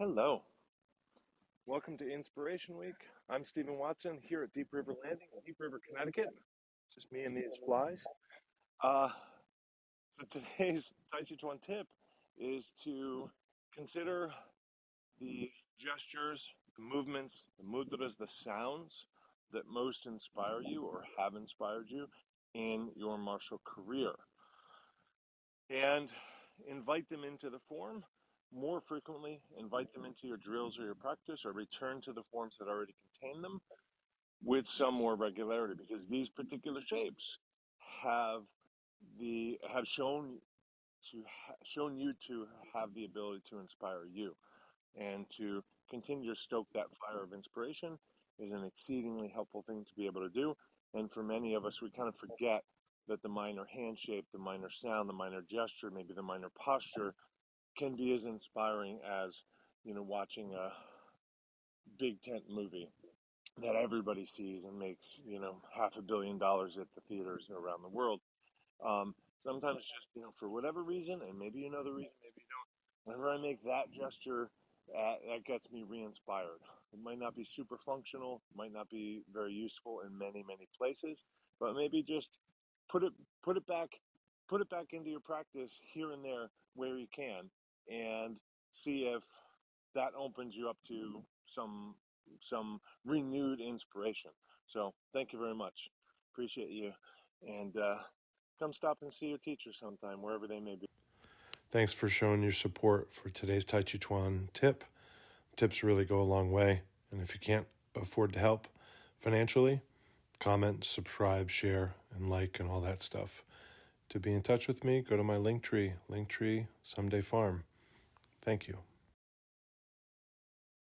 Hello. Welcome to Inspiration Week. I'm Stephen Watson here at Deep River Landing in Deep River, Connecticut. Just me and these flies. So today's Tàijíquán Tip is to consider the gestures, the movements, the mudras, the sounds that most inspire you or have inspired you in your martial career. And invite them into the form more frequently, invite them into your drills or your practice, or return to the forms that already contain them with some more regularity, because these particular shapes have shown you to have the ability to inspire you, and to continue to stoke that fire of inspiration is an exceedingly helpful thing to be able to do. And for many of us, we kind of forget that the minor hand shape, the minor sound, the minor gesture, maybe the minor posture can be as inspiring as, watching a big tent movie that everybody sees and makes, $500 million at the theaters around the world. Sometimes just, for whatever reason, and maybe you know the reason, maybe you don't, whenever I make that gesture, that gets me re-inspired. It might not be super functional, might not be very useful in many, many places, but maybe just put it put it back put it back into your practice here and there where you can, and see if that opens you up to some renewed inspiration. So thank you very much. Appreciate you. And come stop and see your teacher sometime, wherever they may be. Thanks for showing your support for today's Tàijíquán tip. Tips really go a long way. And if you can't afford to help financially, comment, subscribe, share, and like, and all that stuff. To be in touch with me, go to my Linktree, Someday Farm. Thank you.